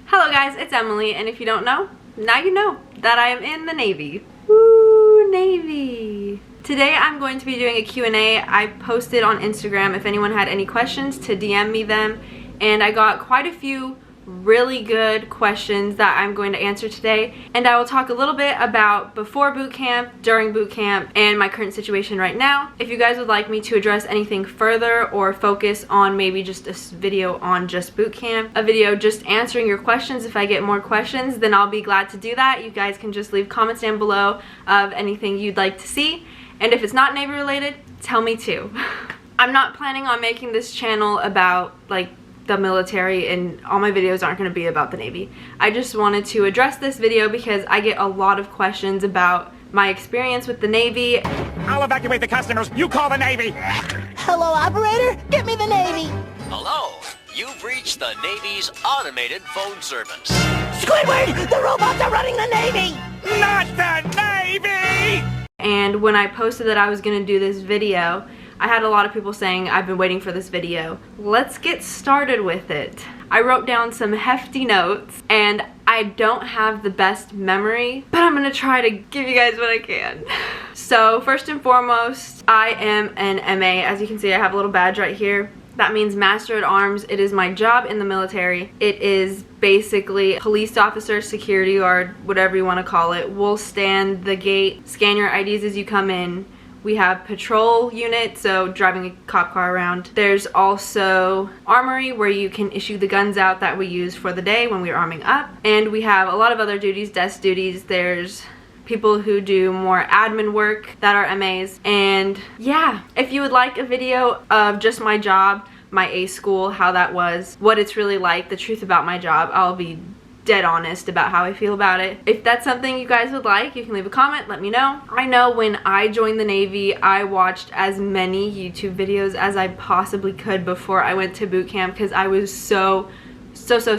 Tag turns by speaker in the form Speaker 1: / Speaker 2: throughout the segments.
Speaker 1: Hello guys, it's Emily, and if you don't know, now you know that I am in the Navy. Woo, Navy! Today I'm going to be doing a Q&A. I posted on Instagram if anyone had any questions to DM me them, and I got quite a few really good questions that I'm going to answer today. And I will talk a little bit about before boot camp, during boot camp, and my current situation right now. If you guys would like me to address anything further or focus on maybe just a video on just boot camp, a video just answering your questions, if I get more questions, then I'll be glad to do that. You guys can just leave comments down below of anything you'd like to see. And if it's not Navy related, tell me too. I'm not planning on making this channel about like the military, and all my videos aren't going to be about the Navy. I just wanted to address this video because I get a lot of questions about my experience with the Navy.
Speaker 2: I'll evacuate the customers. You call the Navy.
Speaker 3: Hello, operator. Get me the Navy.
Speaker 4: Hello. You've reached the Navy's automated phone service.
Speaker 3: Squidward, the robots are running the Navy.
Speaker 2: Not the Navy!
Speaker 1: And when I posted that I was going to do this video, I had a lot of people saying, I've been waiting for this video. Let's get started with it. I wrote down some hefty notes, and I don't have the best memory, but I'm gonna try to give you guys what I can. So first and foremost, I am an MA. As you can see, I have a little badge right here. That means Master at Arms. It is my job in the military. It is basically police officer, security guard, whatever you want to call it. We'll stand the gate, scan your IDs as you come in. We have patrol unit, so driving a cop car around. There's also armory, where you can issue the guns out that we use for the day when we're arming up. And we have a lot of other duties, desk duties. There's people who do more admin work that are MAs. And yeah, if you would like a video of just my job, my A school, how that was, what it's really like, the truth about my job, I'll be dead honest about how I feel about it. If that's something you guys would like, you can leave a comment, let me know. I know when I joined the Navy, I watched as many YouTube videos as I possibly could before I went to boot camp because I was so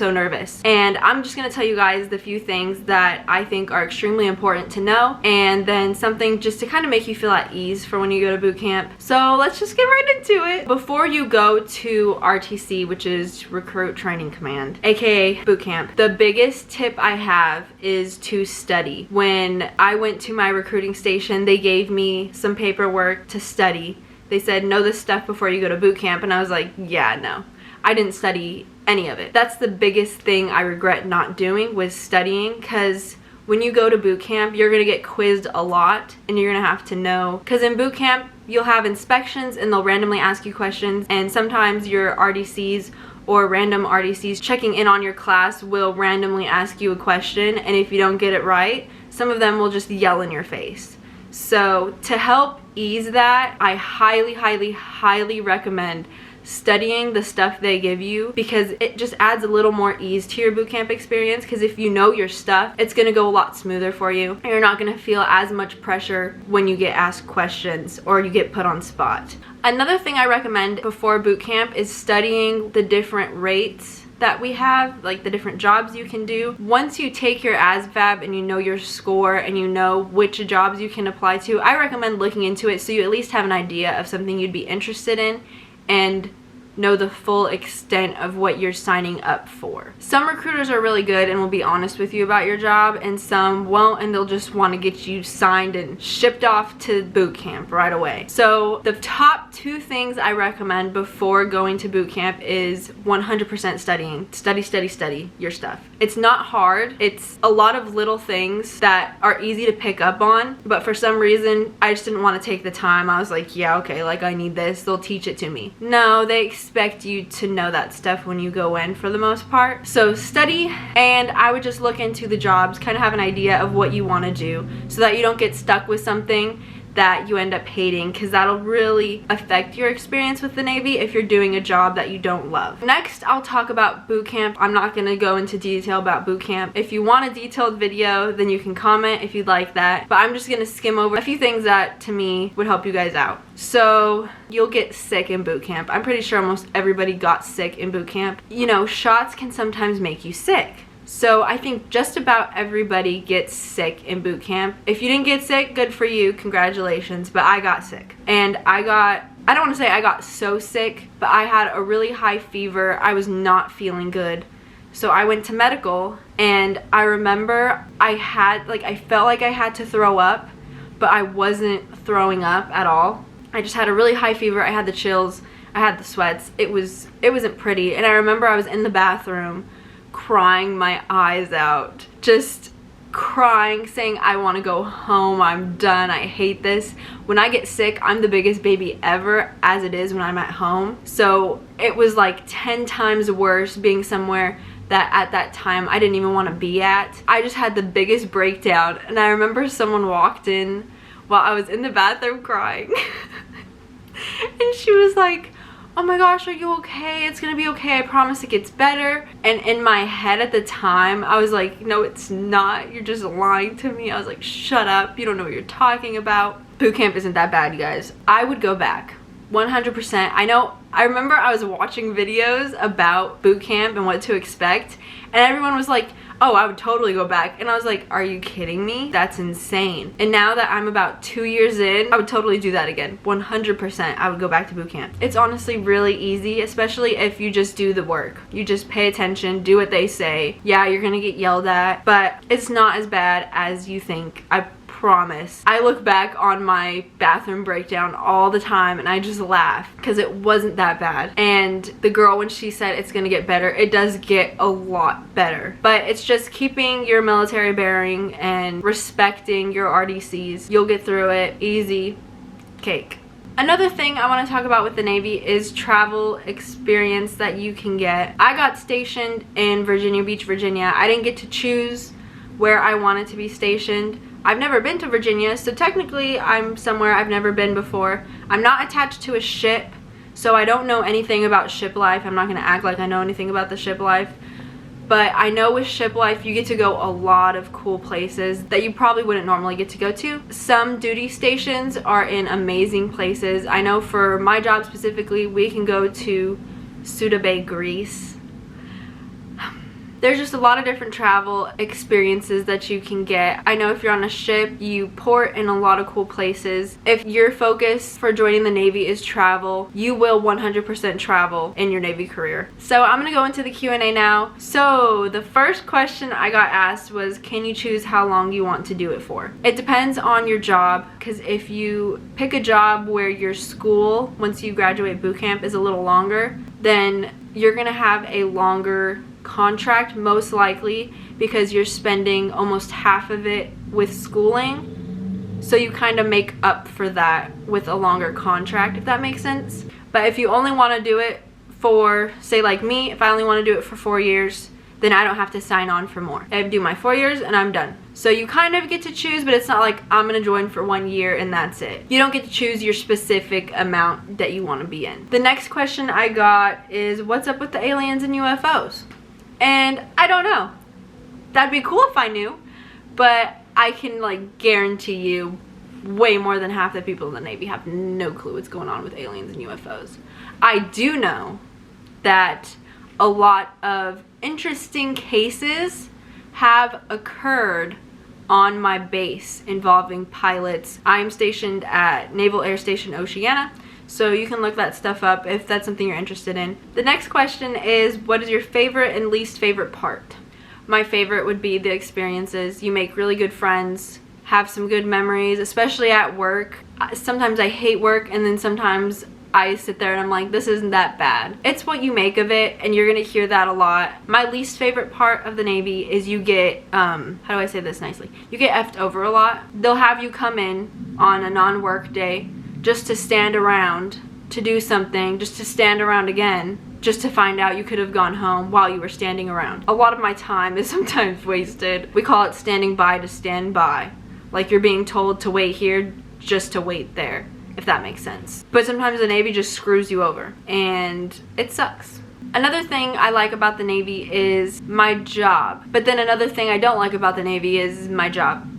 Speaker 1: nervous. And I'm just gonna tell you guys the few things that I think are extremely important to know, and then something just to kind of make you feel at ease for when you go to boot camp. So let's just get right into it. Before you go to RTC, which is Recruit Training Command, aka boot camp, the biggest tip I have is to study. When I went to my recruiting station, they gave me some paperwork to study. They said, know this stuff before you go to boot camp, and I was like, yeah, no. I didn't study any of it. That's the biggest thing I regret not doing, was studying, because when you go to boot camp, you're gonna get quizzed a lot, and you're gonna have to know, because in boot camp, you'll have inspections and they'll randomly ask you questions, and sometimes your RDCs or random RDCs checking in on your class will randomly ask you a question, and if you don't get it right, some of them will just yell in your face. So to help ease that, I highly recommend studying the stuff they give you, because it just adds a little more ease to your boot camp experience. Because if you know your stuff, it's going to go a lot smoother for you, and you're not going to feel as much pressure when you get asked questions or you get put on spot. Another thing I recommend before boot camp is studying the different rates that we have, like the different jobs you can do. Once you take your ASVAB and you know your score and you know which jobs you can apply to, I recommend looking into it so you at least have an idea of something you'd be interested in and know the full extent of what you're signing up for. Some recruiters are really good and will be honest with you about your job, and some won't, and they'll just want to get you signed and shipped off to boot camp right away. So the top two things I recommend before going to boot camp is 100% studying. Study your stuff. It's not hard. It's a lot of little things that are easy to pick up on, but for some reason I just didn't want to take the time. I was like, yeah, okay, like I need this, they'll teach it to me. No, they expect you to know that stuff when you go in for the most part. So study, and I would just look into the jobs, kind of have an idea of what you want to do so that you don't get stuck with something that you end up hating, because that'll really affect your experience with the Navy if you're doing a job that you don't love. Next, I'll talk about boot camp. I'm not going to go into detail about boot camp. If you want a detailed video, then you can comment if you'd like that, but I'm just going to skim over a few things that to me would help you guys out. So you'll get sick in boot camp. I'm pretty sure almost everybody got sick in boot camp. You know, shots can sometimes make you sick. So I think just about everybody gets sick in boot camp. If you didn't get sick, good for you, congratulations, but I got sick. And I don't want to say I got so sick, but I had a really high fever. I was not feeling good. So I went to medical, and I remember I felt like I had to throw up, but I wasn't throwing up at all. I just had a really high fever. I had the chills. I had the sweats. It wasn't pretty. And I remember I was in the bathroom crying my eyes out. Just crying, saying I want to go home. I'm done. I hate this. When I get sick, I'm the biggest baby ever as it is when I'm at home. So it was like 10 times worse being somewhere that at that time I didn't even want to be at. I just had the biggest breakdown, and I remember someone walked in while I was in the bathroom crying and she was like, "Oh my gosh, are you okay? It's gonna be okay. I promise it gets better." And in my head at the time, I was like, "No, it's not. You're just lying to me." I was like, "Shut up. You don't know what you're talking about." Boot camp isn't that bad, you guys. I would go back. 100%. I remember I was watching videos about boot camp and what to expect, and everyone was like, "Oh, I would totally go back." And I was like, "Are you kidding me? That's insane." And now that I'm about 2 years in, I would totally do that again. 100% I would go back to boot camp. It's honestly really easy, especially if you just do the work. You just pay attention, do what they say. Yeah, you're gonna get yelled at, but it's not as bad as you think. I promise. I look back on my bathroom breakdown all the time and I just laugh because it wasn't that bad. And the girl, when she said it's gonna get better, it does get a lot better. But it's just keeping your military bearing and respecting your RDCs. You'll get through it. Easy cake. Another thing I want to talk about with the Navy is travel experience that you can get. I got stationed in Virginia Beach, Virginia. I didn't get to choose where I wanted to be stationed. I've never been to Virginia, so technically I'm somewhere I've never been before. I'm not attached to a ship, so I don't know anything about ship life. I'm not going to act like I know anything about the ship life. But I know with ship life, you get to go a lot of cool places that you probably wouldn't normally get to go to. Some duty stations are in amazing places. I know for my job specifically, we can go to Suda Bay, Greece. There's just a lot of different travel experiences that you can get. I know if you're on a ship, you port in a lot of cool places. If your focus for joining the Navy is travel, you will 100% travel in your Navy career. So I'm gonna go into the Q&A now. So the first question I got asked was, can you choose how long you want to do it for? It depends on your job, because if you pick a job where your school, once you graduate boot camp, is a little longer, then you're gonna have a longer contract, most likely, because you're spending almost half of it with schooling. So you kind of make up for that with a longer contract, if that makes sense. But if you only want to do it for, say like me, if I only want to do it for 4 years, then I don't have to sign on for more. I do my 4 years and I'm done. So you kind of get to choose, but it's not like I'm gonna join for 1 year and that's it. You don't get to choose your specific amount that you want to be in. The next question I got is, what's up with the aliens and UFOs? And I don't know. That'd be cool if I knew, but I can like guarantee you way more than half the people in the Navy have no clue what's going on with aliens and UFOs. I do know that a lot of interesting cases have occurred on my base involving pilots. I'm stationed at Naval Air Station Oceana, so you can look that stuff up if that's something you're interested in. The next question is, what is your favorite and least favorite part? My favorite would be the experiences. You make really good friends, have some good memories, especially at work. Sometimes I hate work, and then sometimes I sit there and I'm like, this isn't that bad. It's what you make of it, and you're gonna hear that a lot. My least favorite part of the Navy is you get, how do I say this nicely? You get effed over a lot. They'll have you come in on a non-work day just to stand around, to do something, just to stand around again, just to find out you could have gone home while you were standing around. A lot of my time is sometimes wasted. We call it standing by to stand by. Like you're being told to wait here just to wait there, if that makes sense. But sometimes the Navy just screws you over, and it sucks. Another thing I like about the Navy is my job. But then another thing I don't like about the Navy is my job.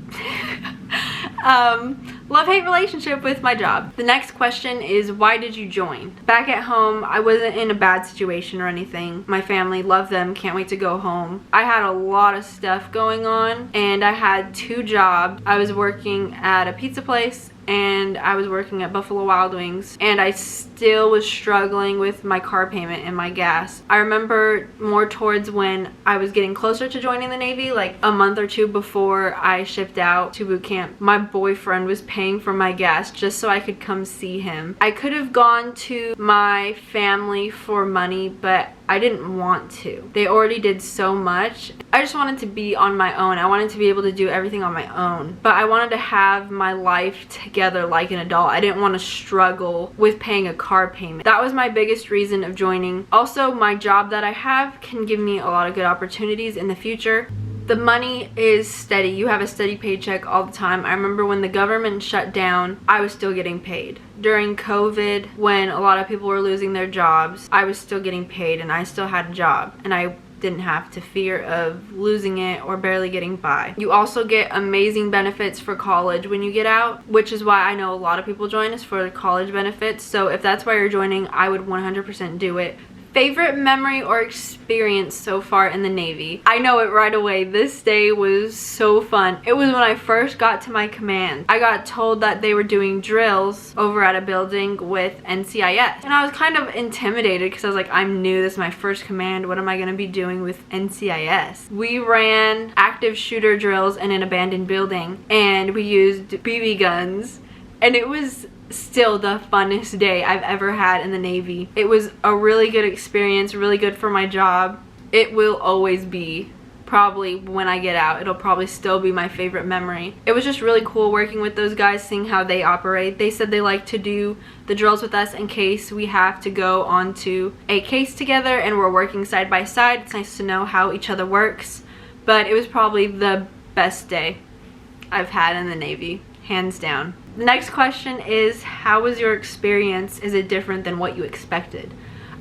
Speaker 1: Love-hate relationship with my job. The next question is, why did you join? Back at home, I wasn't in a bad situation or anything. My family, love them, can't wait to go home. I had a lot of stuff going on, and I had 2 jobs. I was working at a pizza place, and I was working at Buffalo Wild Wings, and I still was struggling with my car payment and my gas. I remember more towards when I was getting closer to joining the Navy, like a month or two before I shipped out to boot camp, my boyfriend was paying for my gas just so I could come see him. I could have gone to my family for money, but I didn't want to. They already did so much. I just wanted to be on my own. I wanted to be able to do everything on my own. But I wanted to have my life together like an adult. I didn't want to struggle with paying a car payment. That was my biggest reason of joining. Also, my job that I have can give me a lot of good opportunities in the future. The money is steady. You have a steady paycheck all the time. I remember when the government shut down, I was still getting paid. During COVID, when a lot of people were losing their jobs, I was still getting paid and I still had a job, and I didn't have to fear of losing it or barely getting by. You also get amazing benefits for college when you get out, which is why I know a lot of people join us for college benefits. So if that's why you're joining, I would 100% do it. Favorite memory or experience so far in the Navy? I know it right away. This day was so fun. It was when I first got to my command. I got told that they were doing drills over at a building with NCIS. And I was kind of intimidated because I was like, I'm new. This is my first command. What am I going to be doing with NCIS? We ran active shooter drills in an abandoned building, and we used BB guns. And it was still the funnest day I've ever had in the Navy. It was a really good experience, really good for my job. It will always be, probably when I get out, it'll probably still be my favorite memory. It was just really cool working with those guys, seeing how they operate. They said they like to do the drills with us in case we have to go onto a case together and we're working side by side. It's nice to know how each other works, but it was probably the best day I've had in the Navy, hands down. The next question is, how was your experience? Is it different than what you expected?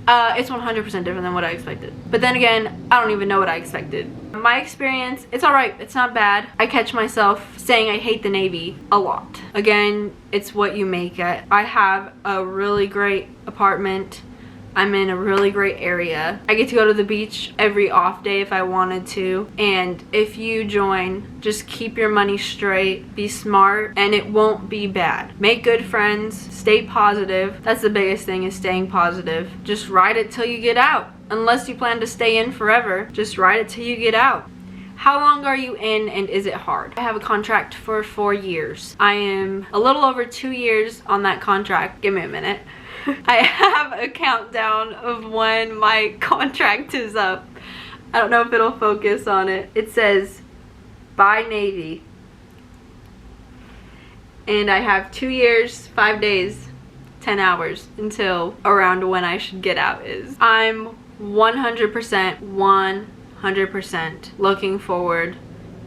Speaker 1: It's 100% different than what I expected. But then again, I don't even know what I expected. My experience, it's alright. It's not bad. I catch myself saying I hate the Navy a lot. Again, it's what you make it. I have a really great apartment. I'm in a really great area. I get to go to the beach every off day if I wanted to. And if you join, just keep your money straight, be smart, and it won't be bad. Make good friends, stay positive. That's the biggest thing, is staying positive. Just ride it till you get out. Unless you plan to stay in forever, just ride it till you get out. How long are you in, and is it hard? I have a contract for 4 years. I am a little over 2 years on that contract. Give me a minute. I have a countdown of when my contract is up. I don't know if it'll focus on it. It says, bye Navy. And I have 2 years, 5 days, 10 hours until around when I should get out is. I'm 100% looking forward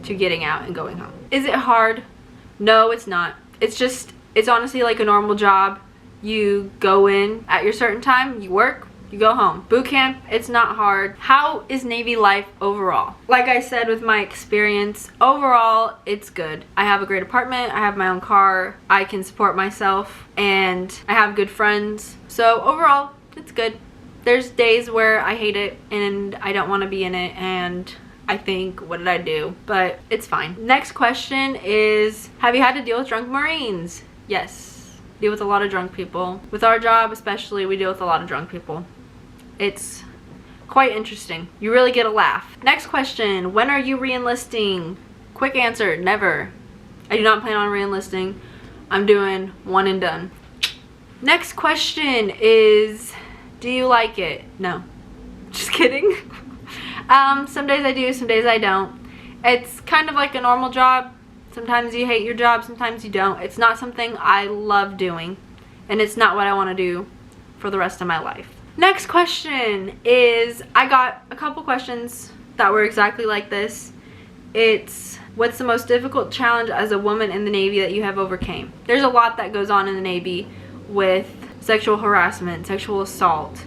Speaker 1: to getting out and going home. Is it hard? No, it's not. It's honestly like a normal job. You go in at your certain time, you work, you go home. Boot camp, it's not hard. How is Navy life overall? Like I said with my experience, overall, it's good. I have a great apartment, I have my own car, I can support myself, and I have good friends. So overall, it's good. There's days where I hate it and I don't want to be in it, and I think, what did I do? But it's fine. Next question is, have you had to deal with drunk Marines? Yes. Deal with a lot of drunk people. With our job especially, we deal with a lot of drunk people. It's quite interesting. You really get a laugh. Next question, when are you re-enlisting? Quick answer, never. I do not plan on re-enlisting. I'm doing one and done. Next question is, do you like it? No. Just kidding. Some days I do, some days I don't. It's kind of like a normal job. Sometimes you hate your job, sometimes you don't. It's not something I love doing, and it's not what I want to do for the rest of my life. Next question is, I got a couple questions that were exactly like this. It's, what's the most difficult challenge as a woman in the Navy that you have overcame? There's a lot that goes on in the Navy with sexual harassment, sexual assault,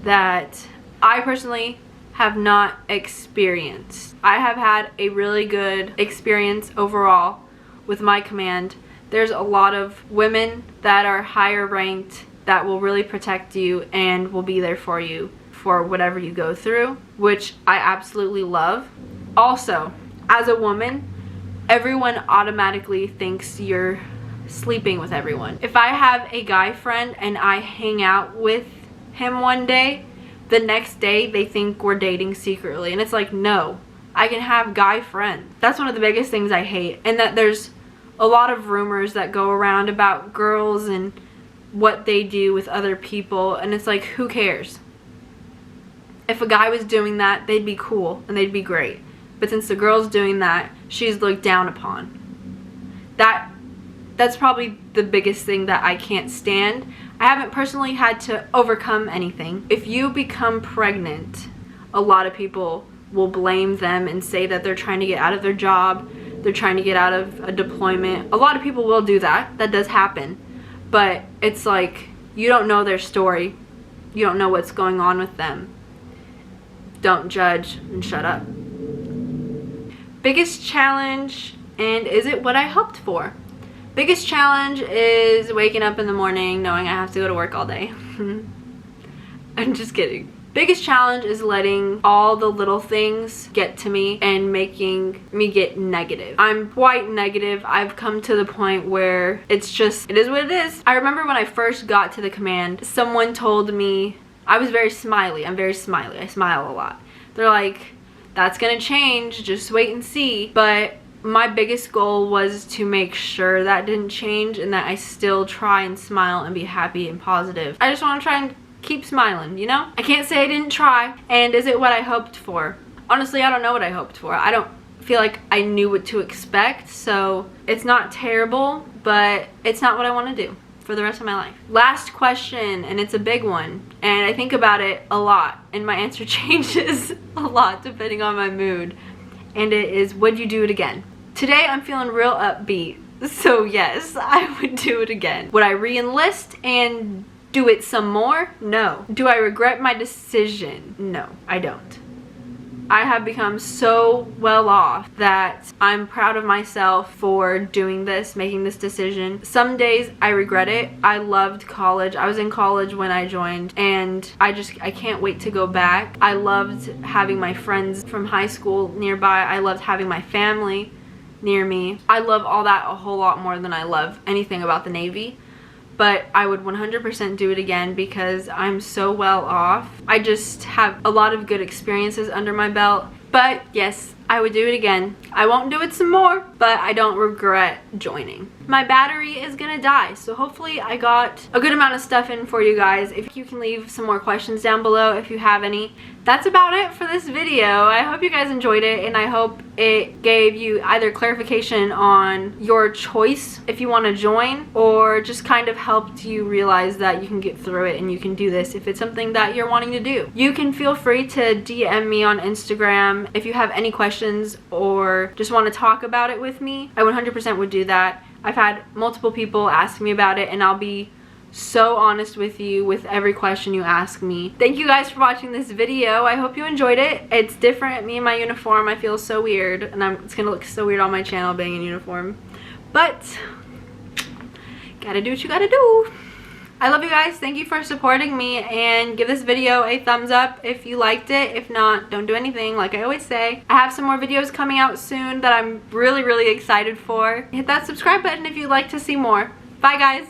Speaker 1: that I personally have not experienced. I have had a really good experience overall with my command. There's a lot of women that are higher ranked that will really protect you and will be there for you for whatever you go through, which I absolutely love. Also, as a woman, everyone automatically thinks you're sleeping with everyone. If I have a guy friend and I hang out with him one day, the next day they think we're dating secretly, and it's like, no, I can have guy friends. That's one of the biggest things I hate, and that there's a lot of rumors that go around about girls and what they do with other people, and it's like, who cares? If a guy was doing that, they'd be cool and they'd be great. But since the girl's doing that, she's looked down upon. That's probably the biggest thing that I can't stand. I haven't personally had to overcome anything. If you become pregnant, a lot of people will blame them and say that they're trying to get out of their job, they're trying to get out of a deployment. A lot of people will do that. That does happen. But it's like, you don't know their story. You don't know what's going on with them. Don't judge and shut up. Biggest challenge, and is it what I hoped for? Biggest challenge is waking up in the morning knowing I have to go to work all day. I'm just kidding. Biggest challenge is letting all the little things get to me and making me get negative. I'm quite negative. I've come to the point where it's just, it is what it is. I remember when I first got to the command, someone told me, I was very smiley. I'm very smiley. I smile a lot. They're like, that's gonna change, just wait and see. But my biggest goal was to make sure that didn't change and that I still try and smile and be happy and positive. I just want to try and keep smiling, you know? I can't say I didn't try. And is it what I hoped for? Honestly, I don't know what I hoped for. I don't feel like I knew what to expect, so it's not terrible, but it's not what I want to do for the rest of my life. Last question, and it's a big one, and I think about it a lot, and my answer changes a lot depending on my mood, and it is, would you do it again? Today I'm feeling real upbeat, so yes, I would do it again. Would I re-enlist and do it some more? No. Do I regret my decision? No, I don't. I have become so well off that I'm proud of myself for doing this, making this decision. Some days I regret it. I loved college. I was in college when I joined, and I can't wait to go back. I loved having my friends from high school nearby. I loved having my family near me. I love all that a whole lot more than I love anything about the Navy. But I would 100% do it again because I'm so well off. I just have a lot of good experiences under my belt. But yes, I would do it again. I won't do it some more, but I don't regret joining. My battery is gonna die, so hopefully I got a good amount of stuff in for you guys. If you can leave some more questions down below if you have any. That's about it for this video. I hope you guys enjoyed it, and I hope it gave you either clarification on your choice if you want to join, or just kind of helped you realize that you can get through it and you can do this if it's something that you're wanting to do. You can feel free to DM me on Instagram if you have any questions or just want to talk about it with me. I 100% would do that. I've had multiple people ask me about it, and I'll be so honest with you with every question you ask me. Thank you guys for watching this video. I hope you enjoyed it. It's different, me in my uniform. I feel so weird, and it's gonna look so weird on my channel being in uniform. But gotta do what you gotta do. I love you guys. Thank you for supporting me, and give this video a thumbs up if you liked it. If not, don't do anything, like I always say. I have some more videos coming out soon that I'm really excited for. Hit that subscribe button if you'd like to see more. Bye guys.